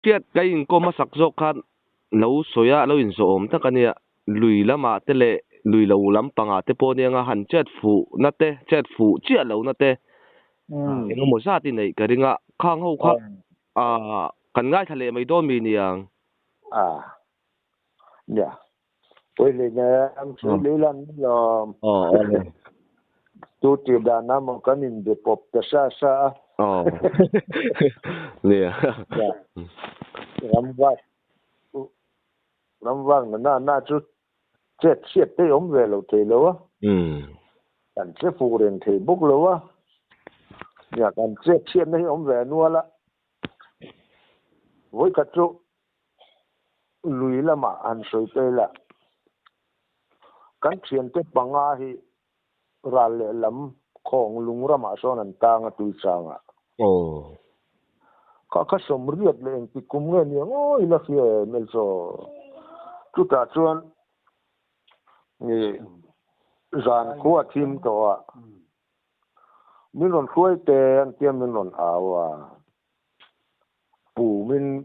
tiết cái in có mà sắc dọc khăn lâu soya lâu in so om ta cái này lùi lama te lệ lùi lâu lắm bằng à te po này nga han chết phụ chia lâu nát te em một sao tin này cái đi nga khang hậu khắc à cần ngay thale mấy đôi mình yang dạ vậy là nhà em xử lý lần là tu tìm đàn nam một cái nhìn được bọc ta sa nè làm vang na chút chết tới ông về lâu thì lâu á cảnh chết phụ đến thì bốc lâu á nhà cảnh chết đấy ông về nuôi la với cả chỗ lùi là mà ăn sôi tê là cảnh chuyện tới bằng à thì ra lệ lắm không lung ra mà sao nên tang à tui sang à các sớm riết lên thì cũng nghe nhiều ôi là phía mel so chút ta chuan ni zan khua thim to à mình còn khuấy tê anh tiêm mình còn ảo à bù mình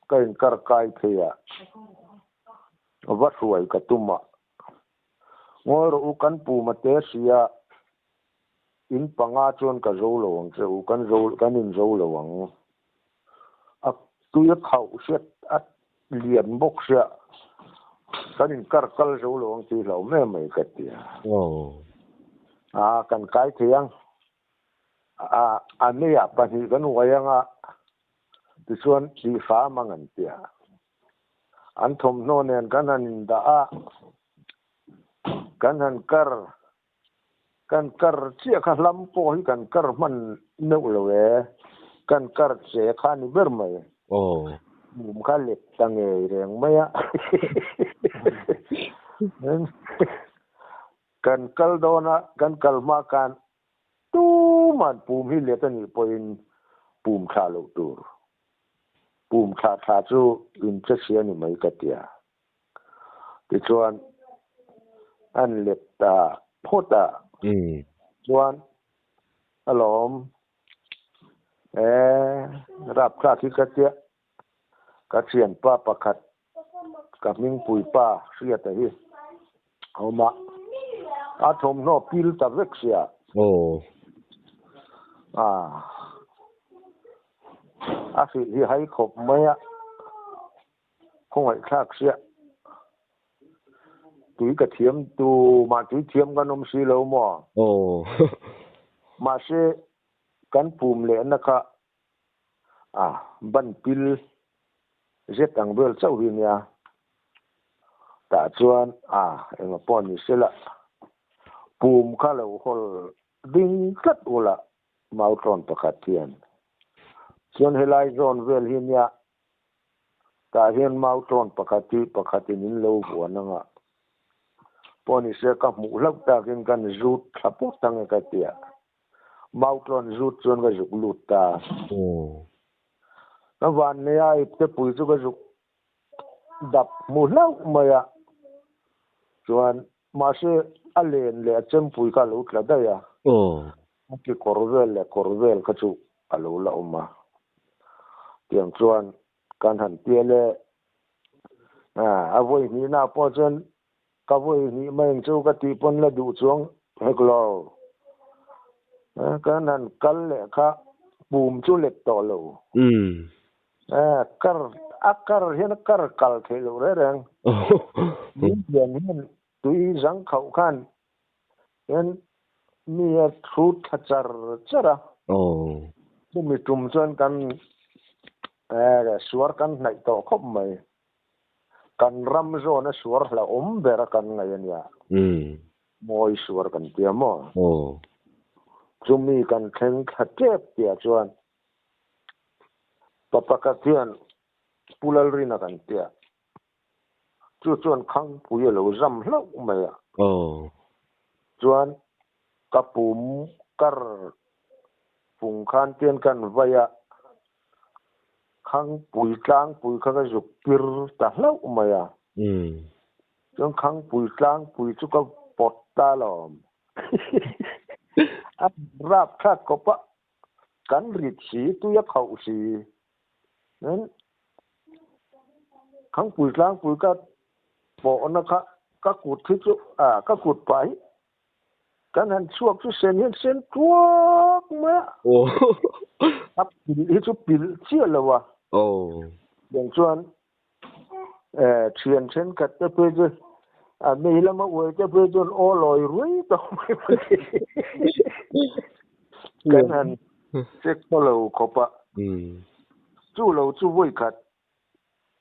cái cар cai thế à vắt ruồi cả tum à ngồi rồi căn bù mà té xia in panga chuan cả dâu lồng chứ căn in dâu lồng à tôi khẩu xét liền bốc xia căn in cар cal dâu lồng thì lâu mấy cái tiệt căn cái thiang anh ấy bạn thì cái nuôi ang thì xuân chỉ phá mang anh tiệt anh thom nô nên cái anh đã cái anh car chia khá lắm po kan car man nâu lệ kan car chia khá ni ber mai bùm khá lệ tăng nghề riêng mai á kan car đó na kan car ma kan tu man bùm hi lệ tani point bùm khá lâu tur bùm khá chu in chất xia ni mai cái tia thì chuan anh lệ ta phốt ta chuan alom rap ka ki ka tia ka chian pa pakhat ka ming pui pa sia ta hi homa athom no pil ta vek sia fi hi hai khop maya không phải khác sia túi cả thiếm tu mà túi thiếm cái nôm xí lâu mà mà sẽ cán phùm lệ nó cả bắn pil giết tăng bel sau hi nha ta chuan em mà pon ni sẽ là phùm khá lâu hol đinh cắt ula mau tròn pakhat thian chuan helai zon vel hi nha ta hian mau tròn pakhat in lâu buan nga poni se ka mu lak ta kin kan zut thapuk tang ka tia mautron zut chon ga juk lut ta na van ne ai te pui chu ga juk dap mu lau maya chuan ma se alen le chem pui ka lut la da ya ki korvel ka chu alo la uma tiang chuan kan han tia le avoi ni na po chen ka voi ni mai chu ka ti pon la du chuang heklo kan han kal le kha bum chu lek to lo kar hian kar kal thelo re reng ni hian tui jang khau khan hian mi thu thachar chara mi tum chuan kan suar kan nai to khop mai kan ram zo na suar la bera kan ngai ya moi suar kan tia mo chumi kan theng khatep tia chuan papakatian pulal rina kan tia chuan khang puye lo ram hlau mai ya chuan kapum kar phung khan tian kan vaya khang pui kha ga juk pir ta hlau mai ya chuan khang pui chu ka pot ta lom rap khat ko pa kan rit si tu ya khau si khang pui lang pui ka po na ka kut thi chu ka kut pai kan han chuak chu sen tuak ma ap hi chu pil chia lawa yang chuan thian chen kat te pe chu mi lama we te pe chu o loi rui to kan han check follow khopa chu lo chu voi khat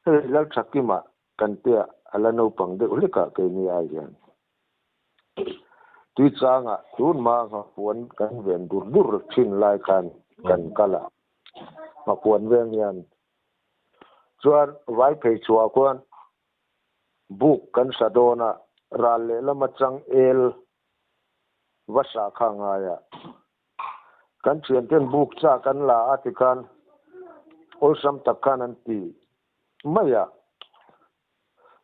he lal thakima kan te ala no pang de ule ka ke ni ai yan tuy changa tun ma ka puan kan ven dur chin lai kan kala ma puan ven yan chuan vai phei chua kwan buk kan sadona ral le lama chang el vasa khanga ya kan chen ten buk cha kan la atikan ol sam takkan an ti maya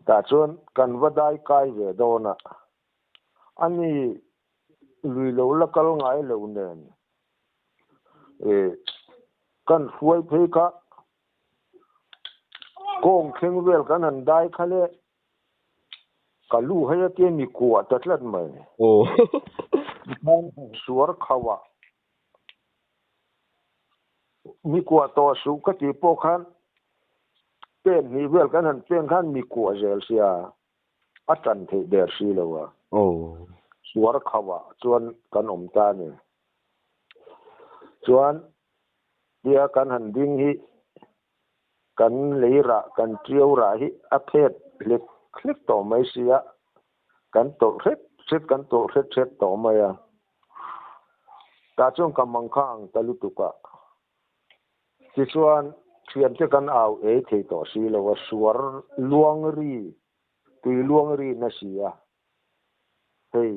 ta chuan kan vadai kai ve dona ani lui lo la kal ngai lo nen kan huai phei ka kong kheng vel kan an dai khale kalu haya te mi kwa tatlat mai man suar khawa mi kwa to su ka ti po khan pen ni vel kan an pen khan mi kwa zel sia atan the der si lawa suar khawa chuan kan om ta ni chuan dia kan han ding hi kan leira kan triau ra hi a phet lek klik to mai sia kan to ret kan to ret to mai a ta chung kamang khang talutuka ti chuan thiam te kan au thei to si lawa suar luang ri tui luang ri na sia hei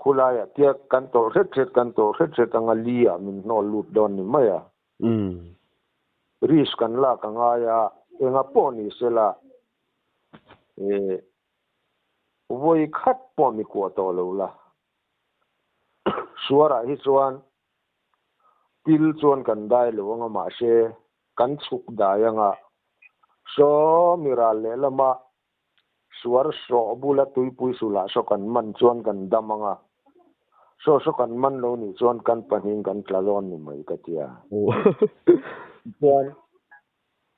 khulaya tia kan to ret anga lia min no lut don ni maya ris kan la ka nga ya enga poni sela voi khat po mi ko to lo la suara hi chuan til chuan kan dai lo nga ma she kan chuk dayanga so miral le lama suar so bula tui pui sula so kan man chuan kan damanga so kan man lo ni chuan kan paning kan tlalon ni mai ka tia chuan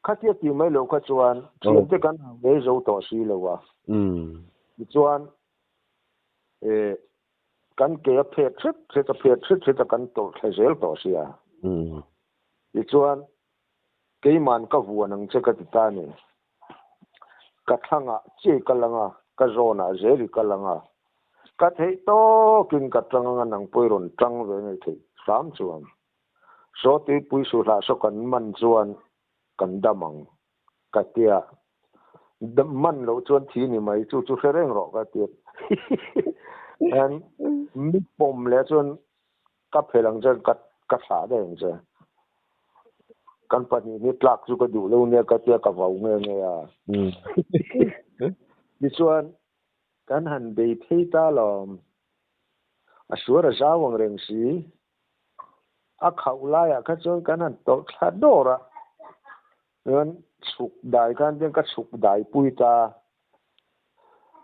khatia ti mai lo kha chuan chuan te kan ve zo to si lo wa chuan kan ke phet thret kan to thazel to sia chuan ke man ka vuanang che ka ti ta ni ka thanga che kalanga ka zona zeri kalanga ka thei to kin ka tanga nang poiron tang ve nei thei sam chuan so ti pui su la so kan man chuan kan damang ka tia man lo chuan thi ni mai chu fereng ro ka tia an mi pom le chuan ka phelang jan ka tha de anje kan pani ni tlak chu ka du lo ne ka tia ka vau nge ya ni chuan kan han be thei ta lom a suara zawang reng si a khaula ya ka chuan kan han to thla dora ren chuk dai kan den ka chuk dai pui ta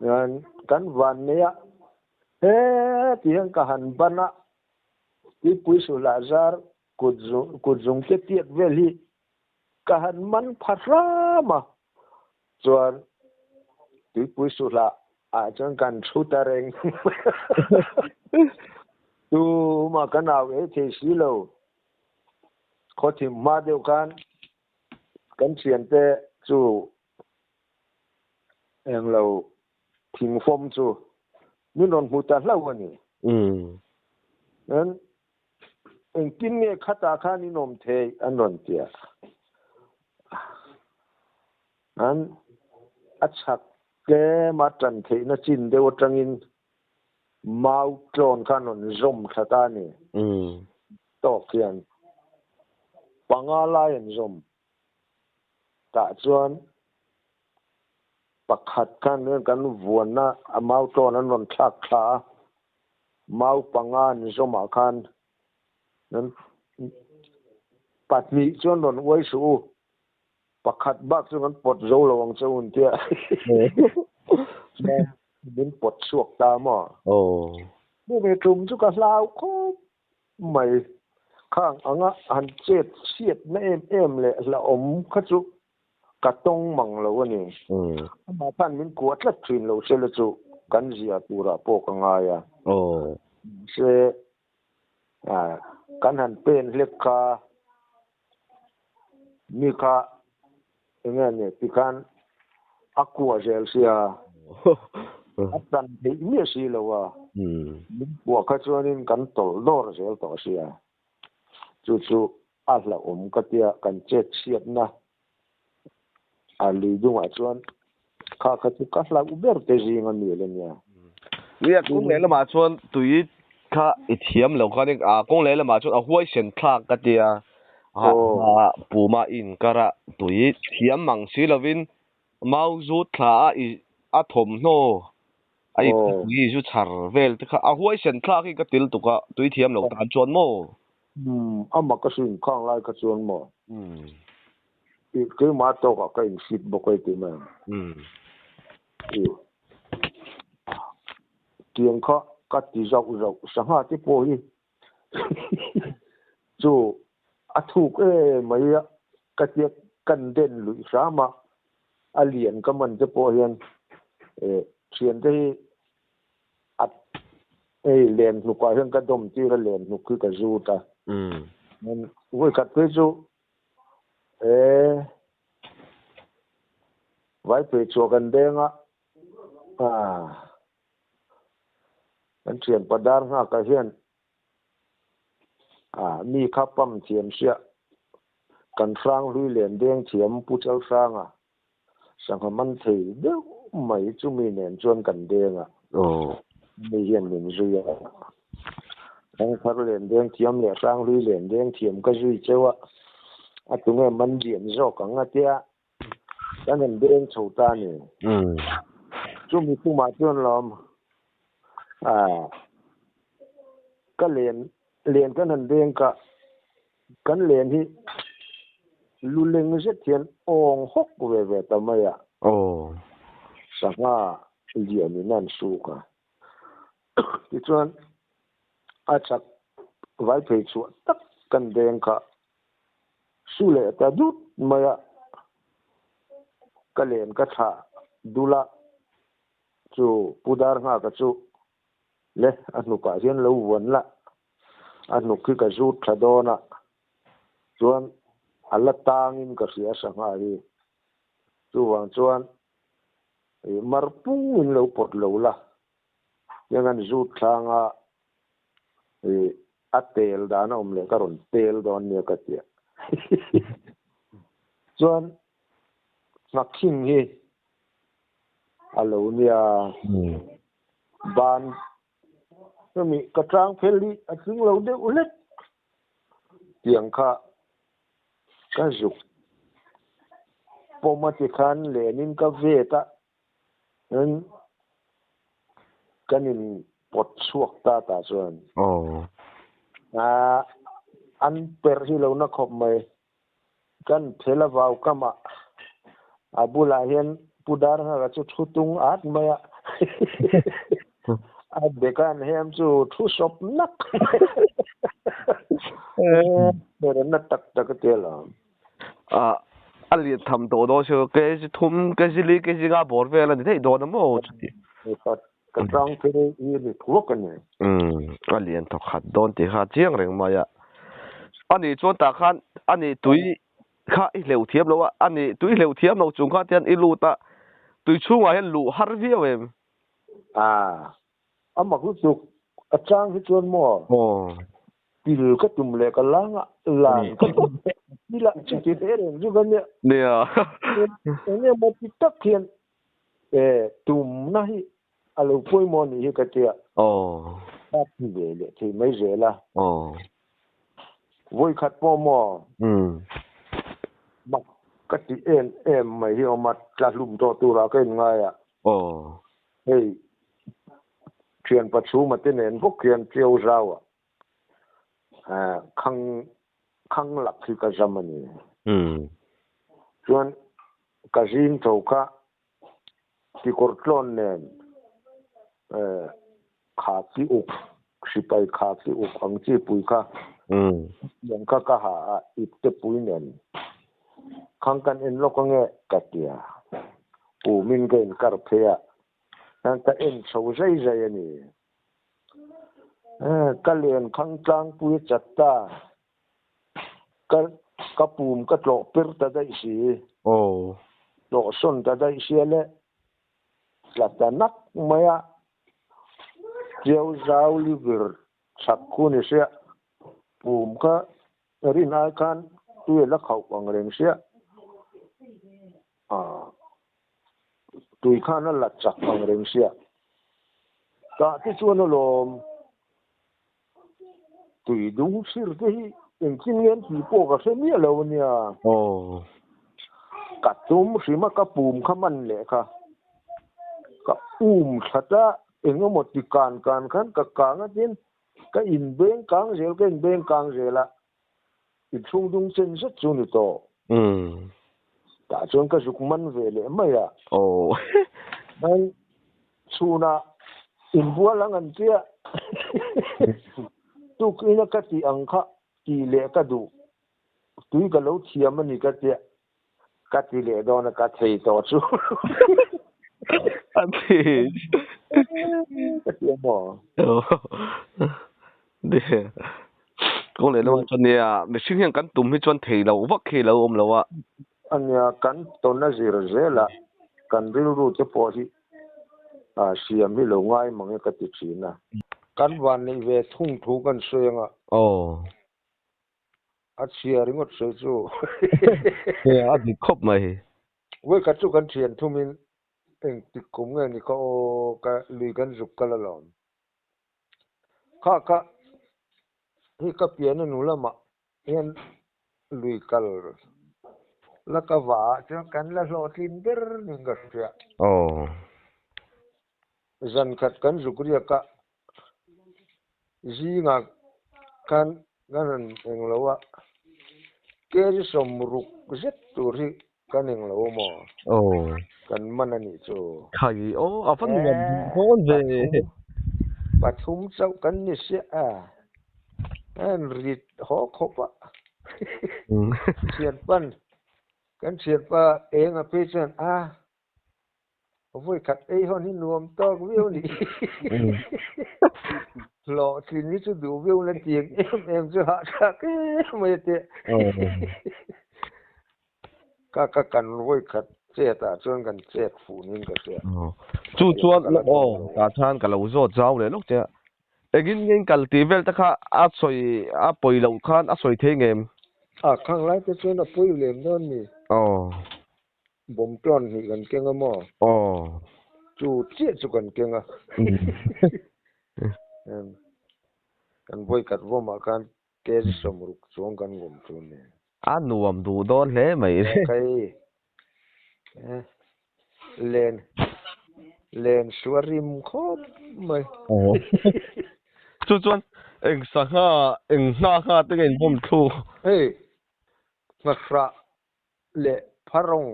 ren kan van ne ya tiang ka han bana ti pui su la zar kudzung ke tiat veli ka han man pharama chuan ti pui su la a chuan kan thu ta reng tu ma kan au thei si lo kho thi ma deu kan thian te chu eng lo thing fom chu ni non hu ta hlau ani nên en kin nge khata kha ni nom the anon tia an achak ke ma tran the na chin de watangin mau klon kanon zom khata ni to kian pangala en zom ta chuan pakhat kan kan vuana amau to nan non thak kha mau pangan zoma khan nan patni chuan non wai su pakhat bak chu kan pot zo lawang chawun tia min pot suak ta mo bu me tum chu ka hlau khop mai khang anga han chet siet na em le la om kha chu ka tong mang lo ni ma pan min kuat la thin lo se le chu kan zia tura po ka nga ya se kan han pen lek kha mi kha nghe nè thì kan aqua gel sia atan de mi si lo wa wa ka chuanin kan tol dor gel to sia chu chu la ka tia kan chet siat na ali dung a chuan kha chu ka la uber te jing an ni le nya nia kung le la ma chuan tui kha I thiam lo kha ni kung le la ma chuan a huai sen thak ka tia puma in kara tui thiam mang si lovin mau zu thla a thom no ai tui zu char vel te kha a huai sen thla ki ka til tuka tui thiam lo tan chuan mo ama ka sin khang lai ka chuan mo ke ma to ka in sit bo ko ti ma tiang kha ka ti zau zau sa ha ti po hi chu a thuk mai ka ti kan den lu sa ma a lian ka man te po hian chian te at len nu ka hian ka dom ti ra len nu ku ka zu ta nên vui cắt với chú vài tuổi chùa gần đây anh chuyện bắt đầu ha cái hiện mi khắp băm chuyện xia cần sang lui liền đen chuyện bút châu sang sang hàm anh thấy đâu mấy chú mình nên chuyên cần đen mi hiện mình duy anh phát liền đen thiam lệ sang lui liền đen thiam cái duy châu tụi em mình điện rồi càng tia cái nên đen sầu ta nè chú mình cũng mà chuyên làm cái liền cái nên đen cái liền thì lu lên rất thiện ong hốc về tầm ấy sáng liền mình ăn su cả thì chuyên chắc vài phải chuột tất cần đen cả su lệ ta đút mà cái liền cái thà đula chú pudar nga cái chú le anh nụ cả hiện lâu vẫn là anh nụ cái rút thà đó na chuan alla tangin ka sia sanga hi chu wang chuan marpung in lo pot lo la yang an rút thanga atel dana omle karon tel don ne ka tia chuan naking hi alo nia ban mi ka tang pheli a thing lo de ulet tiang kha ka juk pomati khan lenin ka veta en kanin pot suak ta chuan an per hi lo na khop mai kan thela wau kama abula hian pudar ha chu thutung at maya a bekan hem chu thu sop nak na tak tak tela ali tham to do so ke thum ke li ke ga bor ve la ni do na mo chuti ka tang ke ni thuk kan ali an to khat don ti kha chiang reng ma ya ani chon ta khan ani tui kha I leu thiam lo ani tui leu thiam lo chung kha tian I lu ta tui chunga hen lu har vi wem ama hu chu a chang hi chon mo pil ka tum le ka langa lan ka ni la chi ti de ren ju gan ne ne mo ti tak hian tum na hi alo poi mo ni ka tia ta ti ve le ti mai je la voi khat po mo ma ka ti em mai hi o mat la lum to tu ra ka ngai hey chuyện bắt chú mà tên nên bốc chuyện tiêu rau khăng lạc thì cái zaman này chuan kazin tho kha ti kortlon nen kha ki uk sipai kha ki uk ang chi pui kha yang ka ha itte pui nen khang kan en lokange katia u min gen kar phea nan ta en so zai zai ani ka len khang tlang pui chatta ka pum ka tlo per ta dai si lo son ta dai si le la ta nak maya chiao zau li vir sakku ni se pum ka rin ai kan tu la khau pang reng se tui khan la chak pang reng se ta ti chuan lom tui dung sir te hi in kin ngen ti po ka se mi lo nia ka tum sima ka pum kha man le kha ka thata engo moti kan kan khan ka nga tin ka in beng kang zel ka in beng kang zela i chung dung chen sa chu ni to ta chuan ka zuk man ve le maya nan chuna in bua lang an tia tu kina ka ti ang kha ti le ka du tui ka lo thiam ani ka tia ka ti le do na ka thei to chu anh thì để có lẽ nó cho nên để sinh hiện cắn tùm hay cho thầy lâu vắt khi lâu ôm lâu ạ anh cắn tôn nó gì rồi dễ là cắn ví dụ cho phò thì xiêm hi lâu ngay mà cái cái chuyện à cắn van này về thung thú cắn xuyên à xìa ngót xuyên chú đi khóc mày với cái chú cắn xuyên thu mình anh thì cũng nghe ni có cái lì cắn dục cái là lỏng khá hi ka pian nu lama hian lui kal la ka wa cha kan la lo tin ber ning ga tia zan khat kan zukriya ka ji nga kan ganan eng lawa ke ri som ruk zet tu ri kan eng lawa mo kan manani chu khai a fan ngam hon ve pathum chau kan ni se an rit ho khopa chiat pan kan chiat pa eng a pe chen voi khat ei hon hi nuam to viu ni lo thì ní chú đủ viu lên tiền em chú hạ ra cái mấy tiền các cần voi khat chết ta chuan cần chết phụ nín cái chết chú chuan ta chan cả lâu rồi giáoเลยlúc chứ egin ngin kal ti vel ta kha a soi a poi lo khan a soi the ngem khang lai te chuan a poi lem don ni bom tron ni kan kenga mo chú chết chú kan kenga kan voi kat vo ma kan ke somruk chong kan gom chu ne nuam du don hle mai kai len suarim khop mai chu chuan eng sa nga eng na nga te gen bom thu ngakra le pharong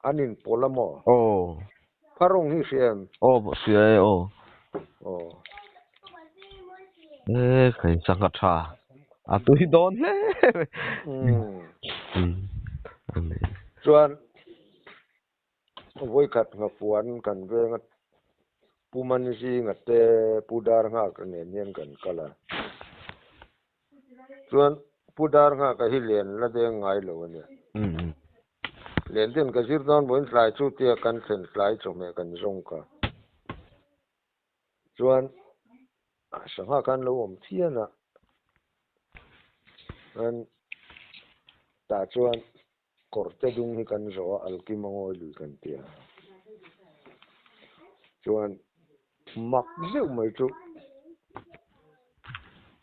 anin polamo pharong hi siam sie khai sang ka tha tu hi don hle chuan voi khat nga puan kan ve nga puman ji nga te pudar nga kan nen kan kala chuan pudar nga ka hi len la de ngai lo ne len den ka zir don boin slai chu tia kan sen slai chu me kan zong ka chuan sanga kan lo om thiana an ta chuan korte dung hi kan zo alki mangoi lui kan tia chuan mak zeu mai chu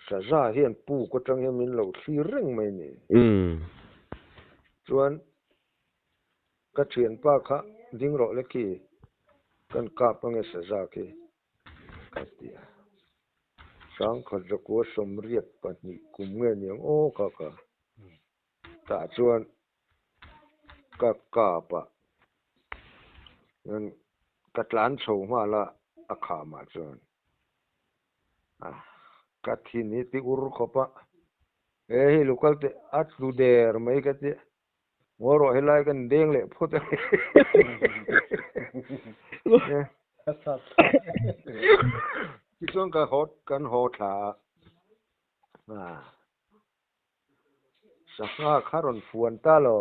sa za hian pu ko tang hian min lo thli reng mai ni chuan ka thian pa kha ding ro le ki kan ka pange sa za ki ka tia sang kha jo ko som riat pa ni kum nge niang ka ta chuan ka pa nên cắt lán sầu mà là khá mà chọn cắt thì ní tí ur khó pa hi local te at lu der mấy cái te ngor rồi lại cái đen lệ phốt cái cái hot thà sa kharon fuan ta lo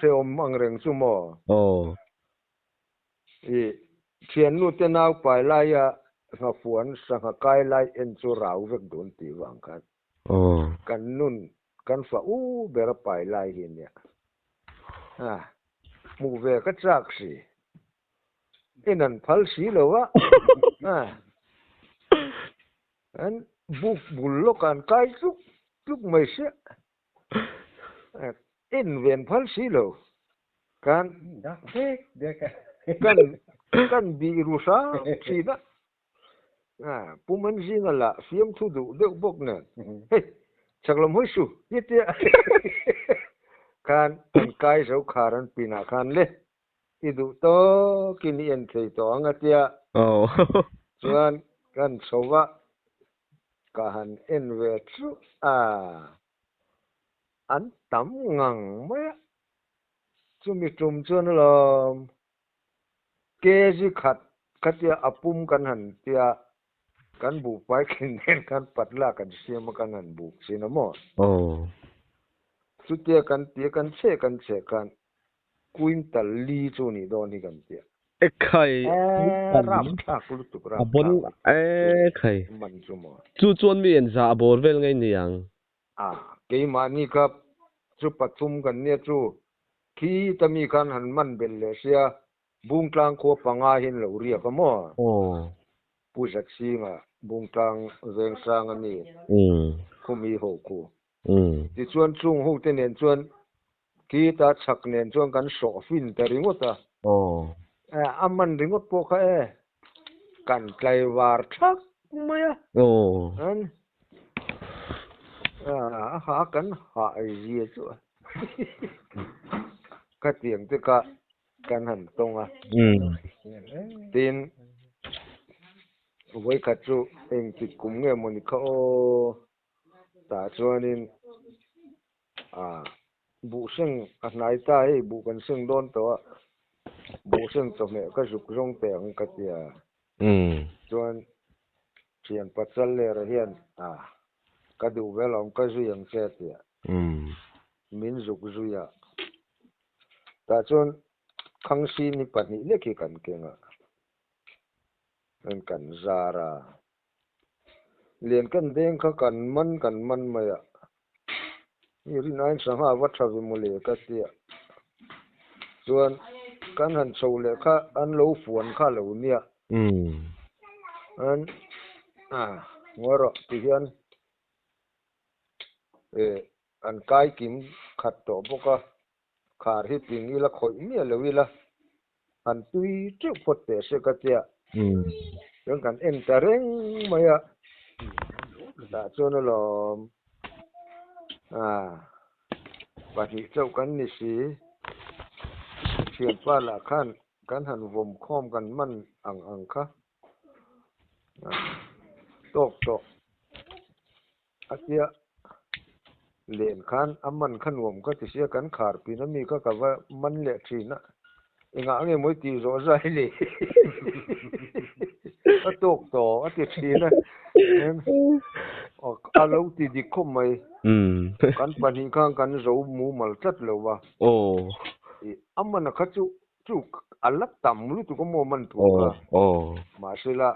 se ang reng su mo thiền nu te nau pai lai nga fuan sa kai lai en chu rau vek don ti wang kan nun kan fa bera pai lai hin ya mu ve ka chak si enan phal si lo wa an buk bul lo kan kai chuk mai se en ven phal si lo kan kan bi rusa si da puman jing la fiam thu du de bok na chaklam hoi su yetia kan kai so kharan pina kan le idu to kini en thei to angatia chuan kan sowa kahan en ve chu an tam ngang ma chumi tum chuan lo ke ji khatia apum kan han tia kan bu pai kin nen kan patla kan siam kan han bu sinamo chu tia kan che kan quintal li chu ni do ni kan tia khai ram ta ku tu ram bon khai man chu mo chu chuan mi en za bor vel ngai niang ke ma ni kap chu pathum kan ne chu khi tami kan han man bel le sia bung tlang ko panga hin lo ria ka mo pu sak si nga bung tlang zeng sang ani khumi ho ku ti chuan chung ho te nen chuan ki ta chak nen chuan kan so fin ta ringota aman ringot po kha kan klai war thak maya an ha kan ha ai chu ka tiang te ka kan han tonga tin với cả chú em thì cũng nghe một câu ta cho nên bộ sinh này ta ấy bộ cần sinh đón to bộ sinh cho mẹ cái dục rong tiền cái gì cho nên chuyện bắt chân lệ rồi hiện cái điều về lòng cái gì em sẽ thì民族主义ta cho nên khang si ni bắt ni lấy cái cần kia nên cần ra ra liền cần đen khá cần mân mày như thế này sang ha vắt ra về một lệ cái gì chuan cần hành sầu lệ khá ăn lâu phuan khá lâu nia anh ngồi rồi thì hiện anh cái kim khát tổ bốc à khát hết pin như là khói nia lâu là anh tuy trước phật để sẽ cái gì yang kan entareng maya ta chono lo bati chau kan ni si chian pa la kan han vom khom kan man ang kha tok atia len khan amman khan vom ka ti sia kan khar pi na mi ka wa man le thina inga nge moi ti ro zai le tok to ati thina lâu thì đi không mày kan pani kan zo mu mal tat lo wa amma na khachu chu alak tam lu tu ko mo man tu ma sila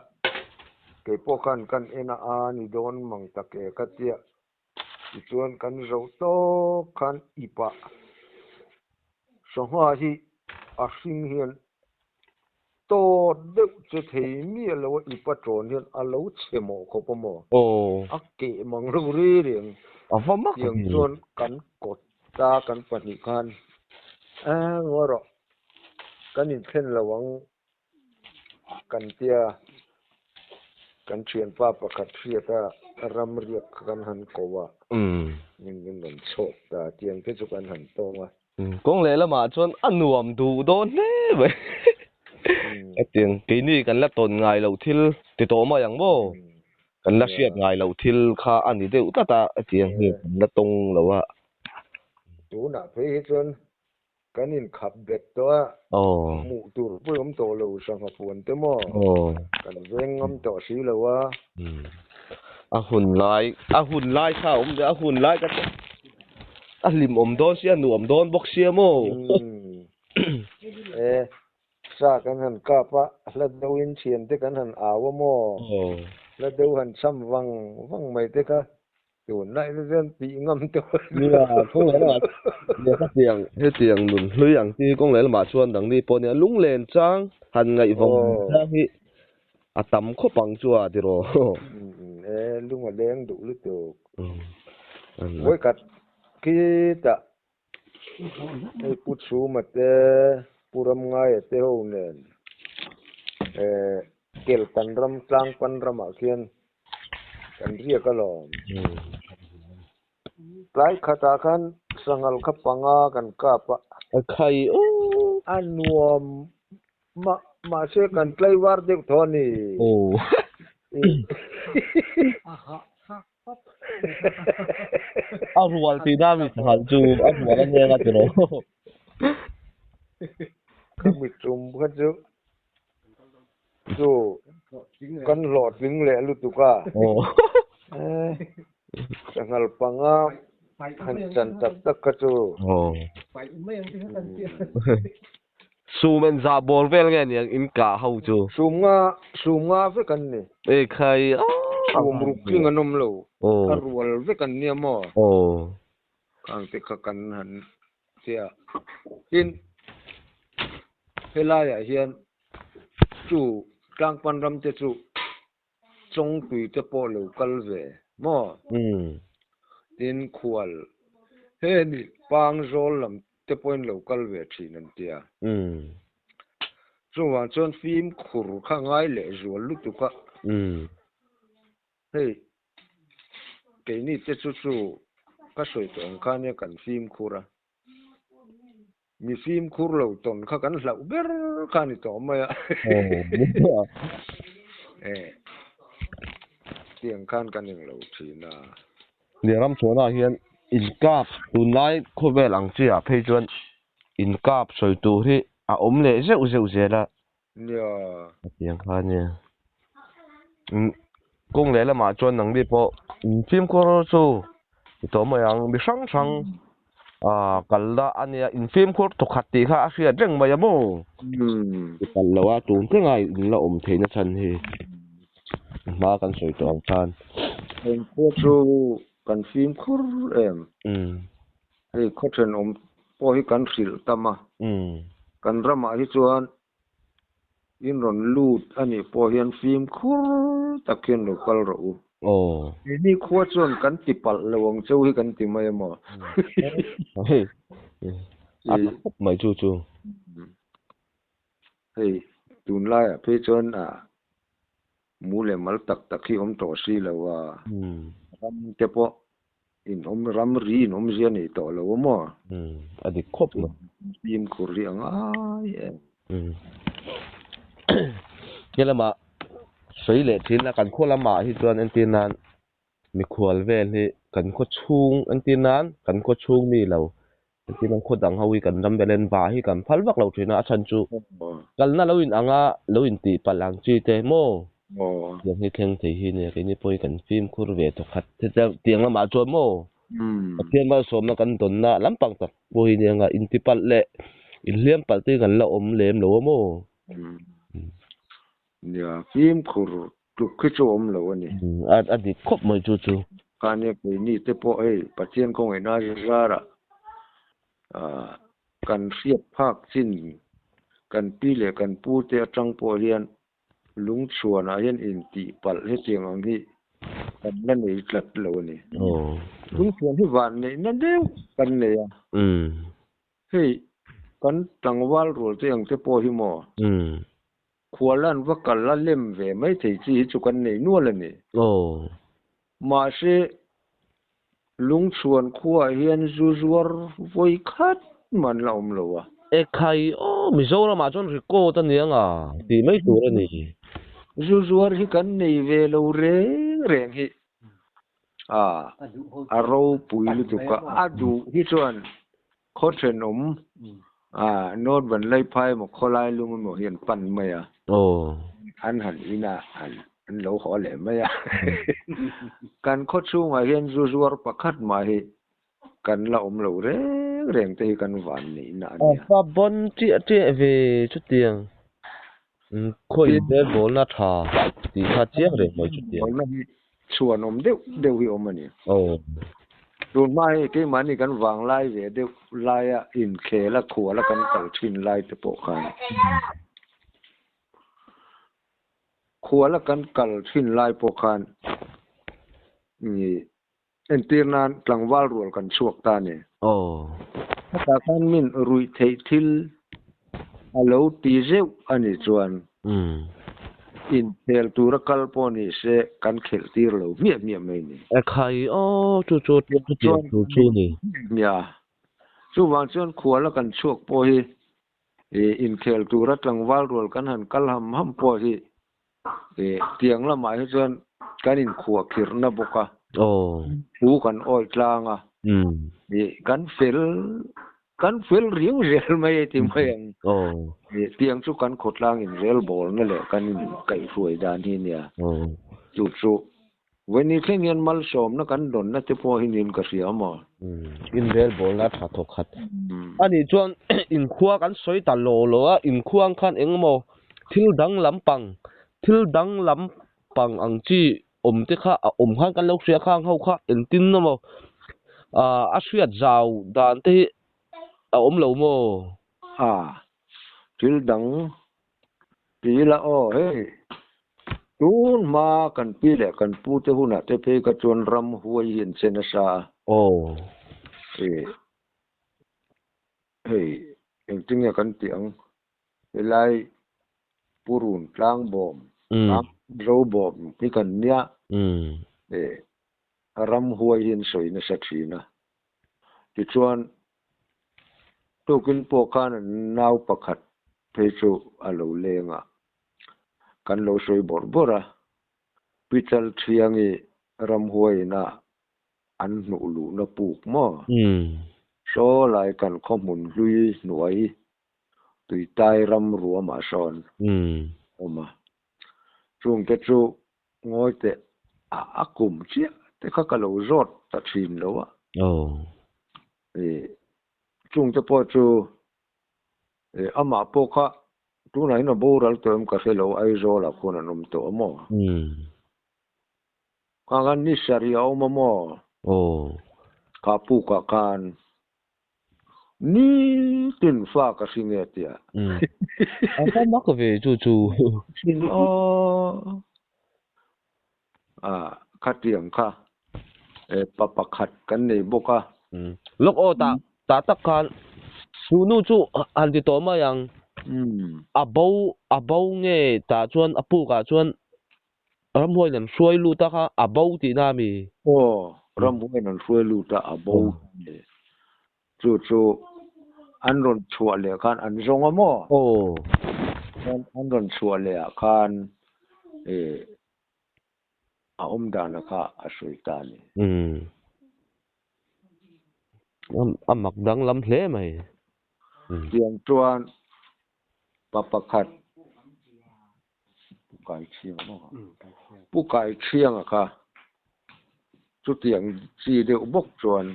ke po kan ena ni don mang tak e katia chuan kan zo to kan ipa so ha hi a sing hian to de che thei mi lo ipa tron hian a lo chemo ko po mo a ke mang ru ri riang avama yang chuan kan kot ta kan pani kan ngoro kan in thlen lawang kan tia kan thian pa pakhat thria ta ram riak kan han kowa nin non chot ta tiang ke chu kan han tonga kong le la ma chuan anuam du don ne ve tiang ke ni kan la ton ngai lo thil ti to ma yang mo kan la siat ngai lo thil kha ani de uta ta tiang hi la tong lo wa tu na phe chuan kan in khap bet to mu tur pum to lo sang ha puan te mo kan veng ngam to si lo wa a hun lai kha de a hun lai ka a lim don sia nu don bok sia mo sa kan han ka pa la do in chien te kan han awa mo la do han sam wang mai te ka tuần lại nó dân bị ngâm tôi nhưng mà không lẽ là để các tiền luôn lưới hàng thì không lẽ là mà chuan đằng đi bọn nhà lúng lên trang hành ngày vòng trang thì tắm khó bằng chua thì rồi lúc mà đen đủ lúc được với cả khi ta cái bút số mà te puram ngay te hậu nền kel pan ram trang pan ram akian kan ria ka lom lai khata khan sangal khapanga kan kapa khai anuam ma se kan play war dek thoni rual ti da mi hal chu rual an nga ti ro kami chum kha chu kan lot wing le lu tu ka sangal panga han chan tak ka chu su men za bol vel nge ni in ka hau chu sunga ve kan ni khai sum ruk king anom lo rual ve kan ni mo kang te ka kan han sia in helaya hian chu tang pan ram te chu chong tui te po lo kal ve mo tin khual he ni pang zol lam te point lo kal ve thin an tia chu wa chon phim khur kha ngai le zol lu tu ka hey ke ni te chu ka soi tong kha ne kan phim khura mi phim khur lo ton kha kan hlau ber kha ni to ma ya tiang khan kan ning lo thina ni ram chona hian in kap tun lai kho vel ang chi a phei chuan in kap soi tu hi a om le zeu la ya tiang kha ni kong le la ma chuan nang bi po phim khor chu to ma yang bi sang kalla ania in phim khor to khati kha a hria reng ma ya mo kalla wa tu te ngai in la om theina chan hi ma kan soi to ang chan en ko chu kan phim khur em hey ko chen om po hi kan sil tama kan rama hi chuan in ron lut ani po hian phim khur takin lo kal ro ni kho chuan kan tipal lawang cheu hi kan ti mai mo mai chu hey tun lai a phe chuan mu le mal tak hi om to si lawa ram te po in om ram ri in om zia nei to lo mo adi khop ma phim khur ri anga ye kelama sei le thin na kan khola ma hi chuan an tin nan mi khwal vel hi kan kho chung an tin nan kan kho chung mi lo an tin an kho dang hawi kan ram belen ba hi kan phal vak lo thina a chan chu kal na lo in anga lo in ti palang chi te mo yang hi theng thei hi ne ke ni poi kan phim khur ve to khat te tiang ma chuan mo tiang ma som na kan don na lampang tak poi ne nga in ti pal le in liam pal te kan la om lem lo mo ya phim khur tu khi chu om lo ani adi khop mai chu ka ne pe ni te po pathian ko ngai na ra ra kan siap phak chin kan pi le kan pu te atang po hian lung chuan a hian in ti pal he chiang ang hi kan na nei tlat lo ni lung chuan hi van nei na deu kan nei hei kan tangwal rol te ang te po hi mo khualan wa kal la lem ve mai thei chi chu kan nei nual ani mà sẽ lung chuan khua hiền zuzuar voi khát man laom lo à e khai ô mi zo mà chọn ri cô ta niang à thì mấy tuổi rồi nè zuzuar hi kan nei ve lo reng reng hi aro pui lu tu ka adu hi chuan khó chen nốt vẫn lấy phai một kho lai luôn một hiện pan mày à anh hẳn ina anh lâu khó lẽ mày à can khó chu mà hiện ru ru pa khát mà hi can là lâu ré rèn tây can vạn nị nà nè fa bon chị về chút tiền khôi về bol na thà thì thà chiếc rồi mấy chút tiền chuan đều đều hi nè rồi mai cái mà này can vàng lai về đều lai à in khe là khua là can cầu chin lai te bộ khai khua là can cầu chin lai bộ khai en tirnan tlangwal rol kan chuak ta ne ta kan min rui thei thil alo ti zeu ani chuan in tel tura kalponi se kan khel tir lo mia mai ni a khai chu ni ya chu wang chuan khuala kan chuak po hi in khel tura tlangwal rol kan han kal ham po hi tiang la mai chuan kan in khuak khir na boka pu kan oi tlanga kan fel riu rel mai ti mai tiang chu kan khotlang in rel bol na le kan in kai fuai dan hi nia chu when you think in mal som na kan don na te po hin in ka ria ma in rel bol na tha thok khat ani chuan in khuwa kan soi ta lo a in khuang khan engmo thil dang lampang ang chi te kha khan kan lo sia khang ho kha en tin no mo a hriat zau dan te lo mo thil dang ti la he tun ma kan pi le kan pu te huna te pe ka chon ram huai hin chen sa en tinga kan tiang lai purun tlang bom ro bom ti kan nia ram huai hin soi na sa thina ti chuan to kin po kan nau pakhat pe chu alo lenga kan lo soi bora pital thiangi ram huai na an nu lu na puk mo so lai kan khomun lui nuai tui tai ram ruwa ma son oma chung te chu ngoi te akum chia te kha ka lo zot ta thin lo wa chung te po chu ama po kha tu nai na boral tom ka helo ai zo la khona nom to mo ka ni sharia o mo ka pu ka kan ni tin fa ka singe tia asa mak ve chu sin khatiang kha papa khat kan nei boka lok ta tak kan nu chu an ti to ma yang abo nge ta chuan apu ka chuan ram hoi lem suai lu ta kha abo ti na mi ram hoi nan suai lu ta abo chu an ron chua le kan an zong mo an ron chua le kan dana kha a sui ta ni mak dang lam hle mai tiang chuan papa khat pukai chiang kha chu tiang chi de bok chuan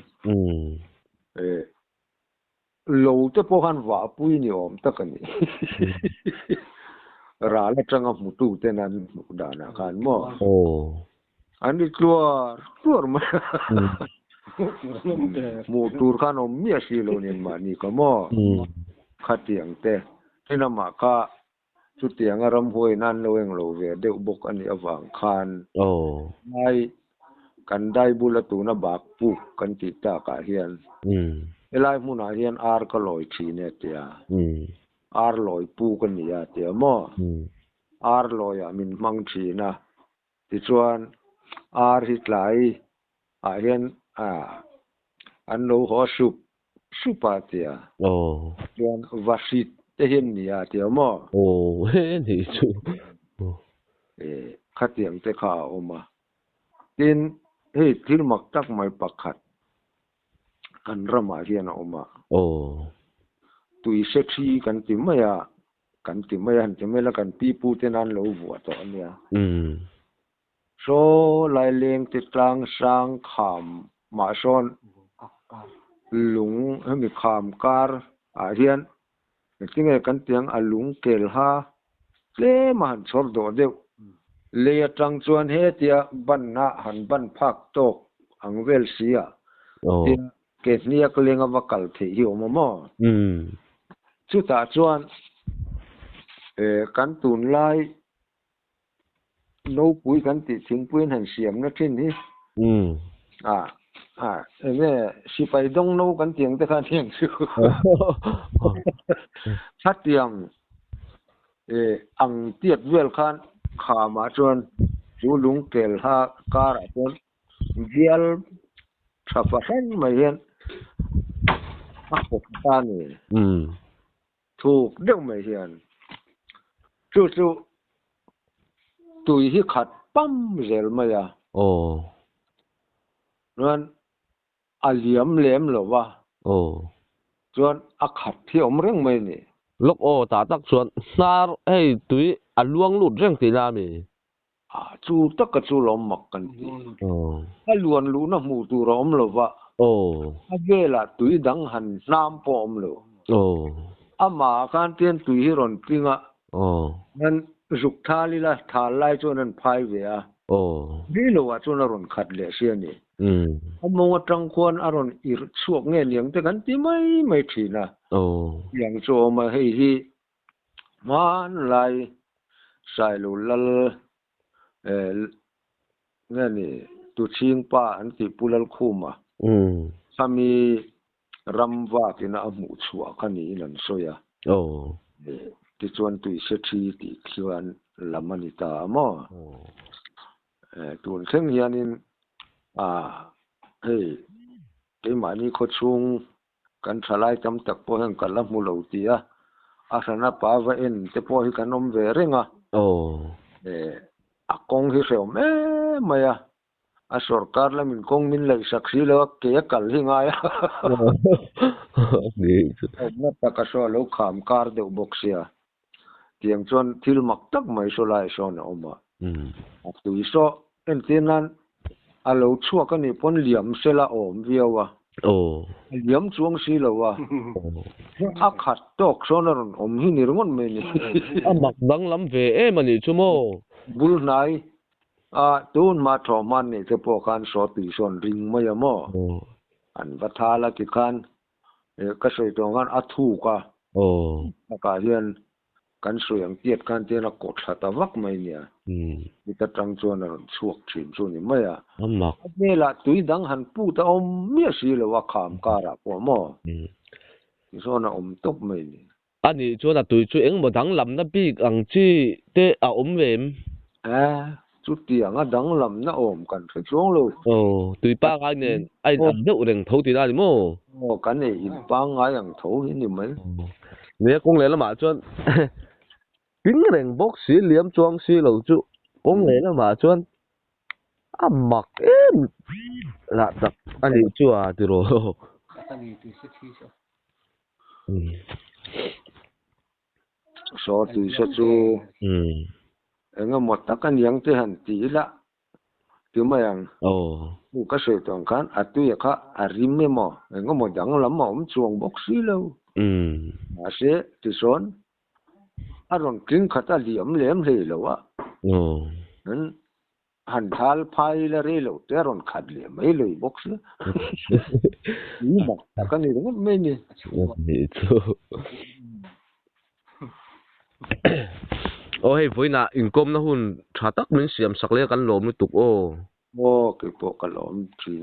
lo te po han wa pui ni om ta kan ni ra la changa mutu te nan dana kan mo an ni tuar ma mu tur kan om mi si lo ni ma ni ka mo khatiang te ina ma ka chu tiang ram hoi nan lo eng lo ve de bok ani awang khan mai kan dai bula tu na bak pu kan ti ta ka hian elai muna hian ar ka loi thi ne tia ar loi pu kan ni ya tia mo ar loi a min mang thi na ti chuan hít lại hiền anh nấu họ súp à tiệt chuyện vasit thế hiền nhỉ tiệt mà thì chú khát tiếng thế khao mà tin thì mặc tắc mai bạc khát kan rama hiền mà tui sexy kan tìm mày kan là kan pipu tên anh lâu vua to anh ya so lai leng ti tlang sang kham ma son lung hemi kham kar hian tinge kan tiang alung kel ha le man chor do deu le tang chuan he tia ban na han ban phak tok ang vel sia tin ke niak lenga wakal the hi omo chu ta chuan kan tun lai no pui kan ti thing puin han siam na thin hi nghe si pai dong no kan tiang te khan hiang chu phát tiang ang tiat vel khan kha ma chuan chu lung kel ha kar chuan gial thapa han mai hian ta ni thuk deuh mai hian chu tui hi khat pam zel mai nên liam lem lo wa chuan khat thi om reng mai ni lúc ta tak chuan sar hey tui luang lut reng ti la mi chu tak ka chu lom mak kan ti luan lu na mu tu rom lo wa ge la tui dang han nam po om lo ama kan tien tui hi ron tinga nên ruk thali la thal lai chuan an phai ve ni lo wa chuan ron khat le sia ni mo tang khuan aron ir chuak nge niang te kan ti mai thina yang cho ma hei hi man lai sai lu lal nge ni tu ching pa an ti pulal khuma sami ramwa kina amu chua kani nan soya ti chuan tui se thi ti khian lamani ta mo tun thleng hianin hei ke mani kho chung kan thalai tam tak po heng kala mu lo tia sana pa va en te po hi kanom ve renga kong hi reu me maya sarkar la min kong min lai saksi lo ke kal hi nga ya na ta ka so lo kham kar de boxia tiang chuan thil mak tak mai so lai so na oma tui so en tinan alo chua ka ni pon liam sela om viawa liam chuang si lo wa khat tok so na ron om hi ni rongon me ni mak dang lam ve mani chumo bul nai tun ma tho man ni te po kan so ti son ring mai mo an va thala ki kan ka soi tong kan athu ka ka hian kan soyang tiat kan te na ko thata vak mai nia ni ta tang chuan a ron chuak thin chu ni mai mak ne la tui dang han pu ta om mi si lo wa kham kara po mo so na om top mai ni ani chuan a tui chu eng mo dang lam na bik ang chi te om vem chút tiang dang lam na om kan thre chuang lo tui pa ga nen ai am deuh reng tho ti da ni mo kan nei in pa nga yang tho ni mai ne kong le la ma chuan ping reng box si liam chuang si lo chu kong le la ma chuan mak la tak ani chu ti ro so tui so chu enga mot takan yang te han ti la tu mayang ka soi tong kan atu ya kha arim me mo enga mo dang lam mo chuang box si lo se ti son aron king khata liam lem le lo wa han thal phai la re lo te ron khat le mai lo box ni mo takan ni ro me ni hei voi na inkom na hun tha tak min siam sak le kan lom ni tuk ke po ka lom thin